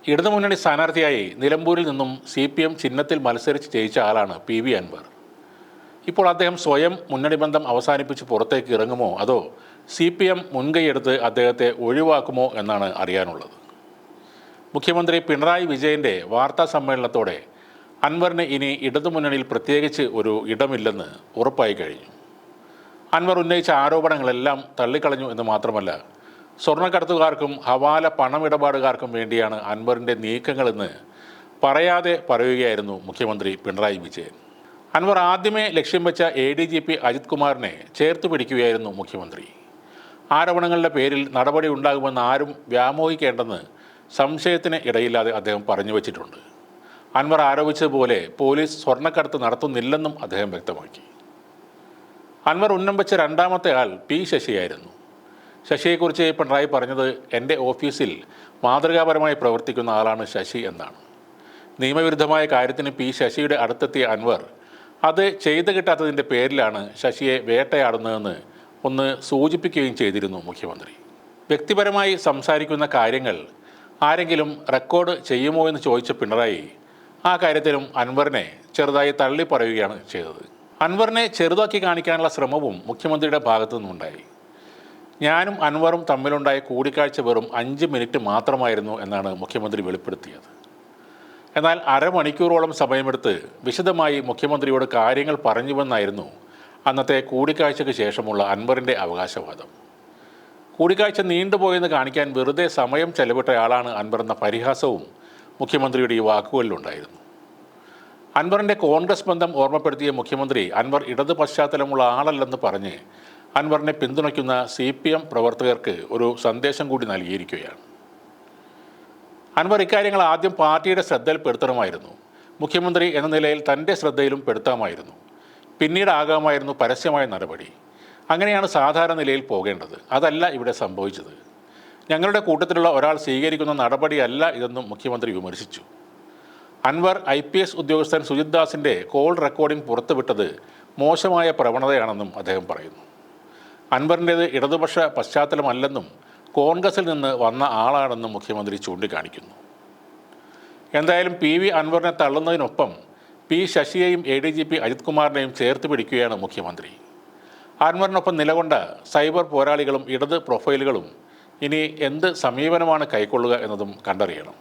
ഇടതുമുന്നണി സ്ഥാനാർത്ഥിയായി നിലമ്പൂരിൽ നിന്നും CPM ചിഹ്നത്തിൽ മത്സരിച്ച് ജയിച്ച ആളാണ് PV അൻവർ. ഇപ്പോൾ അദ്ദേഹം സ്വയം മുന്നണി ബന്ധം അവസാനിപ്പിച്ച് പുറത്തേക്ക് ഇറങ്ങുമോ അതോ CPM മുൻകൈയെടുത്ത് അദ്ദേഹത്തെ ഒഴിവാക്കുമോ എന്നാണ് അറിയാനുള്ളത്. മുഖ്യമന്ത്രി പിണറായി വിജയൻ്റെ വാർത്താ സമ്മേളനത്തോടെ അൻവറിന് ഇനി ഇടതുമുന്നണിയിൽ പ്രത്യേകിച്ച് ഒരു ഇടമില്ലെന്ന് ഉറപ്പായി കഴിഞ്ഞു. അൻവർ ഉന്നയിച്ച ആരോപണങ്ങളെല്ലാം തള്ളിക്കളഞ്ഞു എന്ന് മാത്രമല്ല, സ്വർണ്ണക്കടത്തുകാർക്കും ഹവാല പണമിടപാടുകാർക്കും വേണ്ടിയാണ് അൻവറിൻ്റെ നീക്കങ്ങളെന്ന് പറയാതെ പറയുകയായിരുന്നു മുഖ്യമന്ത്രി പിണറായി വിജയൻ. അൻവർ ആദ്യമേ ലക്ഷ്യം വെച്ച ADGP അജിത് കുമാറിനെ ചേർത്ത് പിടിക്കുകയായിരുന്നു മുഖ്യമന്ത്രി. ആരോപണങ്ങളുടെ പേരിൽ നടപടി ഉണ്ടാകുമെന്ന് ആരും വ്യാമോഹിക്കേണ്ടെന്ന് സംശയത്തിന് ഇടയില്ലാതെ അദ്ദേഹം പറഞ്ഞു വച്ചിട്ടുണ്ട്. അൻവർ ആരോപിച്ചതുപോലെ പോലീസ് സ്വർണ്ണക്കടത്ത് നടത്തുന്നില്ലെന്നും അദ്ദേഹം വ്യക്തമാക്കി. അൻവർ ഉന്നം വെച്ച രണ്ടാമത്തെ ആൾ P ശശിയായിരുന്നു. ശശിയെക്കുറിച്ച് പിണറായി പറഞ്ഞത്, എൻ്റെ ഓഫീസിൽ മാതൃകാപരമായി പ്രവർത്തിക്കുന്ന ആളാണ് ശശി എന്നാണ്. നിയമവിരുദ്ധമായ കാര്യത്തിന് P ശശിയുടെ അടുത്തെത്തിയ അൻവർ അത് ചെയ്തു കിട്ടാത്തതിൻ്റെ പേരിലാണ് ശശിയെ വേട്ടയാടുന്നതെന്ന് ഒന്ന് സൂചിപ്പിക്കുകയും ചെയ്തിരുന്നു മുഖ്യമന്ത്രി. വ്യക്തിപരമായി സംസാരിക്കുന്ന കാര്യങ്ങൾ ആരെങ്കിലും റെക്കോർഡ് ചെയ്യുമോ എന്ന് ചോദിച്ച പിണറായി ആ കാര്യത്തിലും അൻവറിനെ ചെറുതായി തള്ളി പറയുകയാണ് ചെയ്തത്. അൻവറിനെ ചെറുതാക്കി കാണിക്കാനുള്ള ശ്രമവും മുഖ്യമന്ത്രിയുടെ ഭാഗത്തു നിന്നുണ്ടായി. ഞാനും അൻവറും തമ്മിലുണ്ടായ കൂടിക്കാഴ്ച വെറും 5 മിനിറ്റ് മാത്രമായിരുന്നു എന്നാണ് മുഖ്യമന്ത്രി വെളിപ്പെടുത്തിയത്. എന്നാൽ അരമണിക്കൂറോളം സമയമെടുത്ത് വിശദമായി മുഖ്യമന്ത്രിയോട് കാര്യങ്ങൾ പറഞ്ഞുവെന്നായിരുന്നു അന്നത്തെ കൂടിക്കാഴ്ചയ്ക്ക് ശേഷമുള്ള അൻവറിൻ്റെ അവകാശവാദം. കൂടിക്കാഴ്ച നീണ്ടുപോയെന്ന് കാണിക്കാൻ വെറുതെ സമയം ചെലവിട്ടയാളാണ് അൻവർ എന്ന പരിഹാസവും മുഖ്യമന്ത്രിയുടെ ഈ വാക്കുകളിലുണ്ടായിരുന്നു. അൻവറിൻ്റെ കോൺഗ്രസ് ബന്ധം ഓർമ്മപ്പെടുത്തിയ മുഖ്യമന്ത്രി അൻവർ ഇടത് പശ്ചാത്തലമുള്ള ആളല്ലെന്ന് പറഞ്ഞ് അൻവറിനെ പിന്തുണയ്ക്കുന്ന CPM പ്രവർത്തകർക്ക് ഒരു സന്ദേശം കൂടി നൽകിയിരിക്കുകയാണ്. അൻവർ ഇക്കാര്യങ്ങൾ ആദ്യം പാർട്ടിയുടെ ശ്രദ്ധയിൽപ്പെടുത്തണമായിരുന്നു. മുഖ്യമന്ത്രി എന്ന നിലയിൽ തൻ്റെ ശ്രദ്ധയിലും പെടുത്താമായിരുന്നു. പിന്നീടാകാമായിരുന്നു പരസ്യമായ നടപടി. അങ്ങനെയാണ് സാധാരണ നിലയിൽ പോകേണ്ടത്. അതല്ല ഇവിടെ സംഭവിച്ചത്. ഞങ്ങളുടെ കൂട്ടത്തിലുള്ള ഒരാൾ സ്വീകരിക്കുന്ന നടപടിയല്ല ഇതെന്നും മുഖ്യമന്ത്രി വിമർശിച്ചു. അൻവർ IPS ഉദ്യോഗസ്ഥൻ സുജിത് ദാസിൻ്റെ കോൾ റെക്കോർഡിംഗ് പുറത്തുവിട്ടത് മോശമായ പ്രവണതയാണെന്നും അദ്ദേഹം പറയുന്നു. അൻവറിൻ്റേത് ഇടതുപക്ഷ പശ്ചാത്തലമല്ലെന്നും കോൺഗ്രസിൽ നിന്ന് വന്ന ആളാണെന്നും മുഖ്യമന്ത്രി ചൂണ്ടിക്കാണിക്കുന്നു. എന്തായാലും PV അൻവറിനെ തള്ളുന്നതിനൊപ്പം P ശശിയെയും ADGP അജിത് കുമാറിനെയും ചേർത്ത് പിടിക്കുകയാണ് മുഖ്യമന്ത്രി. അൻവറിനൊപ്പം നിലകൊണ്ട സൈബർ പോരാളികളും ഇടത് പ്രൊഫൈലുകളും ഇനി എന്ത് സമീപനമാണ് കൈക്കൊള്ളുക എന്നതും കണ്ടറിയണം.